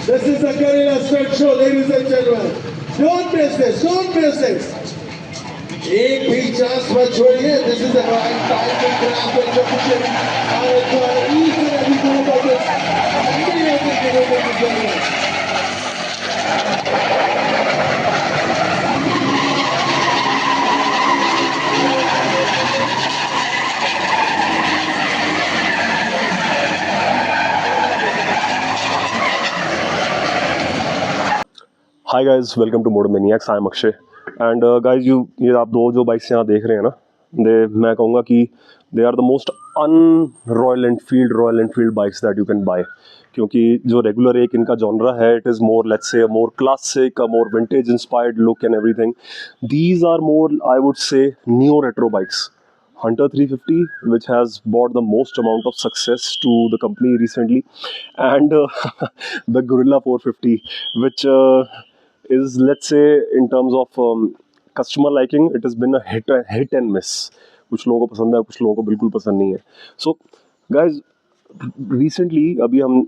This is the Guerrilla Stunt Show, ladies and gentlemen. Don't miss this. Don't miss this. एक भी chance मत छोड़िए. This is the right time to grab the competition and enjoy each and every moment of this amazing game, ladies and gentlemen. Hi guys, welcome to Moto Maniacs. I am Akshay and guys ये आप दो जो bikes यहाँ देख रहे हैं ना, मैं कहूँगा कि they are the most Royal Enfield bikes that you can buy. क्योंकि जो रेगुलर एक इनका जॉनरा है, it is more let's say more classic, more vintage inspired look and everything. These are more, I would say, new retro bikes. Hunter 350, which has brought the most amount of success to the company recently, and the Guerrilla 450, which is, let's say, in terms of customer liking, it has been a hit and miss. कुछ लोगों को पसंद है, कुछ लोगों को बिल्कुल पसंद नहीं है. So guys, recently अभी हम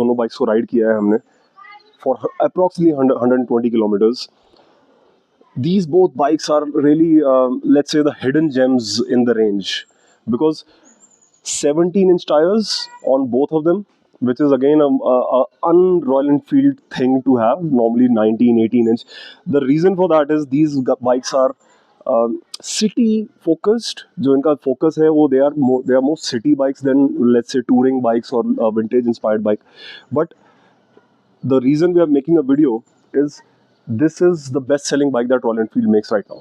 दोनों बाइक्स को राइड किया है हमने for approximately 120 kilometers. These both bikes are really, let's say, the hidden gems in the range, because 17-inch tires on both of them, which is again a un-Royal Enfield thing to have. Normally 19, 18-inch. The reason for that is these bikes are city focused. जो इनका focus है वो they are more city bikes than, let's say, touring bikes or vintage inspired bike. But the reason we are making a video is this is the best selling bike that Royal Enfield makes right now.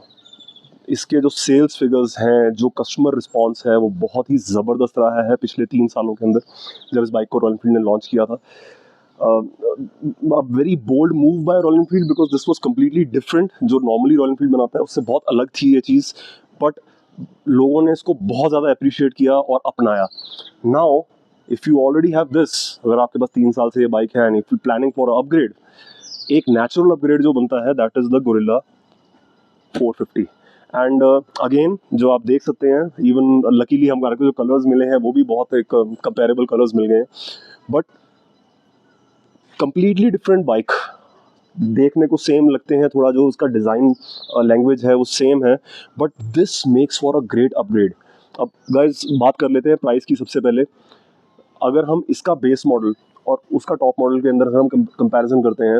इसके जो sales figures हैं, जो customer response है, वो बहुत ही ज़बरदस्त रहा है पिछले 3 सालों के अंदर जब इस बाइक को रॉयल एनफील्ड ने लॉन्च किया था. A very bold move by Royal Enfield, because this was completely different. जो नॉर्मली रॉयल एनफील्ड बनाता है उससे बहुत अलग थी ये चीज़, बट लोगों ने इसको बहुत ज़्यादा अप्रिशिएट किया और अपनाया. Now if you already have this, अगर आपके पास 3 साल से ये बाइक है and if you planning for upgrade, एक नेचुरल अपग्रेड जो बनता है that is the Guerrilla 450. And again जो आप देख सकते हैं, इवन लकीली हमारे को जो कलर्स मिले हैं वो भी बहुत एक कंपेरेबल कलर्स मिल गए हैं, बट कंप्लीटली डिफरेंट बाइक. देखने को सेम लगते हैं, थोड़ा जो उसका डिज़ाइन लैंग्वेज है वो सेम है, but this makes for a great upgrade. अब गाइज बात कर लेते हैं प्राइस की. सबसे पहले अगर हम इसका बेस मॉडल और उसका टॉप मॉडल के अंदर अगर हम कंपैरिजन करते हैं,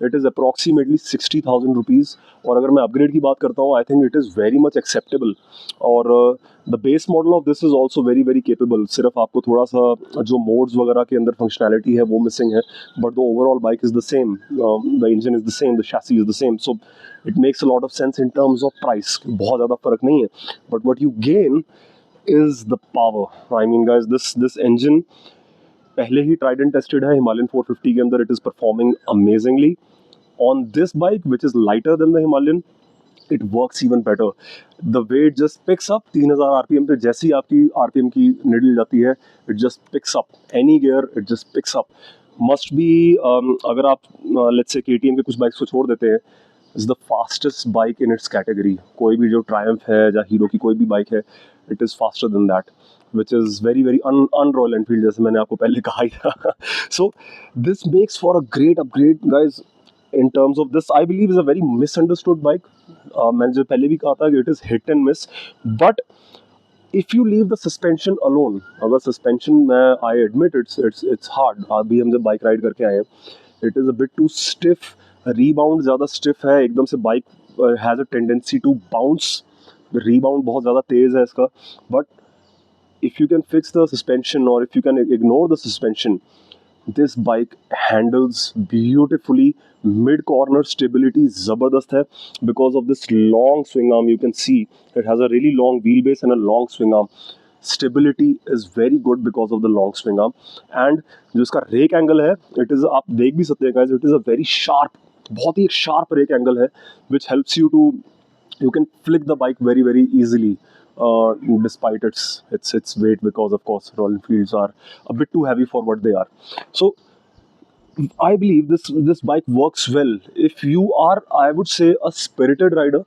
इट इज़ अप्रॉक्सीमेटली 60,000 रुपीज़. और अगर मैं अपग्रेड की बात करता हूँ, I think it is very much acceptable. और the base model of this is also very very capable. सिर्फ आपको थोड़ा सा जो मोड्स वगैरह के अंदर फंक्शनैलिटी है वो मिसिंग है, but the overall bike is the same. The engine is the same, the chassis is the same. So it makes a lot of sense in terms of price. बहुत ज़्यादा फर्क नहीं है, but what you gain is the power. I mean guys, this engine पहले ही tried and tested है. Himalayan 450 के अंदर it is performing amazingly. On this bike, which is lighter than the Himalayan, it works even better. The way it just picks up 3000 RPM पे, जैसी आपकी RPM की needle जाती है, it just picks up. Any gear, it just picks up. Must be, अगर आप let's say KTM के कुछ बाइक्स को छोड़ देते हैं, is the fastest bike in its category. कोई भी जो Triumph है या हीरो की कोई भी बाइक है, it is faster than that, which is very very un-Royal Enfield, जैसे मैंने आपको पहले कहा ही था. So this makes for a great upgrade, guys. In terms of this, I believe is a very misunderstood bike. मैंने जो पहले भी कहा था कि it is hit and miss, but if you leave the suspension alone, अगर suspension में, I admit it's hard. अभी हम जब बाइक राइड करके आए हैं, it is a bit too stiff. Rebound ज़्यादा stiff है, एकदम से bike has a tendency to bounce. Rebound बहुत ज़्यादा तेज़ है इसका, but if you can fix the suspension or if you can ignore the suspension, this bike handles beautifully. Mid corner stability ज़बरदस्त है because of this long swing arm. You can see it has a really long wheelbase and a long swing arm. Stability is very good because of the long swing arm. And जो इसका rake angle है, it is, आप देख भी सकते हैं guys, it is a very sharp, बहुत ही sharp rake angle है, which helps you to, you can flick the bike very very easily. Despite its weight, because of course Royal Enfields are a bit too heavy for what they are. So I believe this bike works well if you are, I would say, a spirited rider.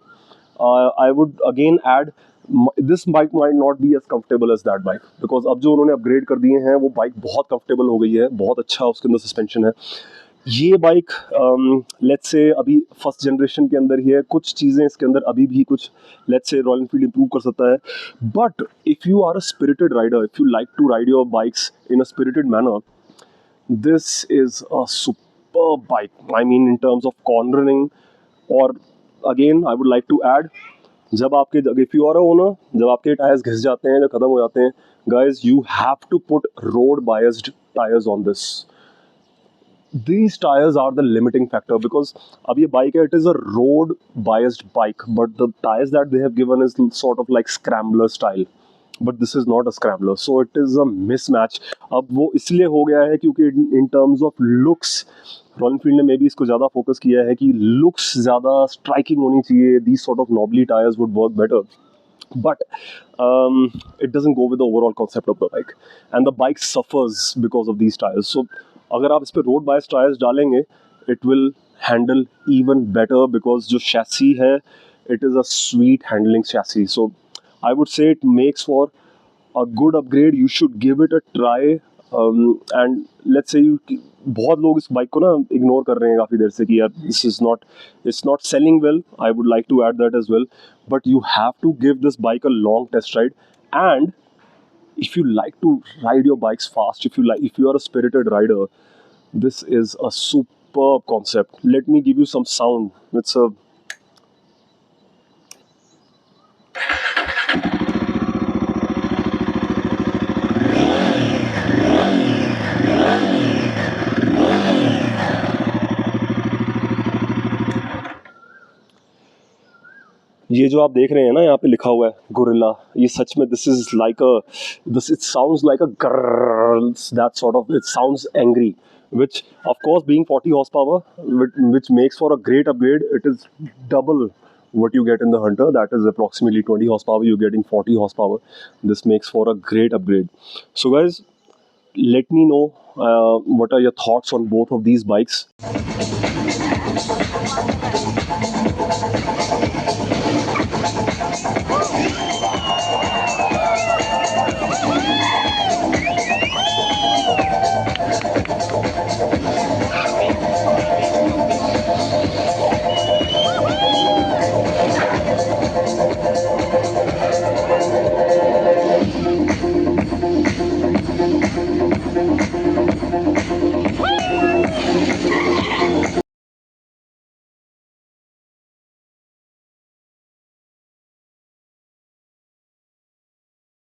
I would again add this bike might not be as comfortable as that bike, because अब जो उन्होंने upgrade कर दिए हैं वो bike बहुत comfortable हो गई है, बहुत अच्छा उसके अंदर सस्पेंशन है। ये बाइक लेट्स से अभी फर्स्ट जनरेशन के अंदर ही है, कुछ चीज़ें इसके अंदर अभी भी कुछ let's say royal Enfield improve कर सकता है। But if you are a spirited rider, if you like to ride your bikes in a spirited manner, this is a superb bike. I mean, in terms of cornering, or again, I would like to add, जब आपके if you are a owner, जब आपके tyres घिस जाते हैं, जब खत्म हो जाते हैं, guys, you have to put road biased tires on this. These tires are the limiting factor because अब ये bike है, it is a road biased bike, but the tires that they have given is sort of like scrambler style. But this is not a scrambler, so it is a mismatch. अब वो इसलिए हो गया है क्योंकि इन terms of looks royal Enfield ने may be इसको ज़्यादा फोकस किया है कि लुक्स ज़्यादा स्ट्राइकिंग होनी चाहिए, these sort of knobbly tyres would work better, but it doesn't go with the overall concept of the bike, and the bike suffers because of these tires. So अगर आप इस पर रोड बायस tyres डालेंगे, it will handle even better because जो chassis है, it is a sweet handling chassis. So I would say it makes for a good upgrade. You should give it a try. And let's say you, बहुत लोग इस bike को ना ignore कर रहे हैं काफ़ी देर से कि यार this is not, it's not selling well. I would like to add that as well. But you have to give this bike a long test ride. And if you like to ride your bikes fast, if you are a spirited rider, this is a superb concept. Let me give you some sound. It's a ये जो आप देख रहे हैं ना, यहाँ पे लिखा हुआ है गोरिल्ला, ये सच में this is like a, this it sounds like a that sort of, it sounds angry, which of course being 40 horsepower, which makes for a great upgrade. It is double what you get in the Hunter, that is approximately 20 horsepower, you're getting 40 horsepower. This makes for a great upgrade. So guys, let me know what are your thoughts on both of these bikes.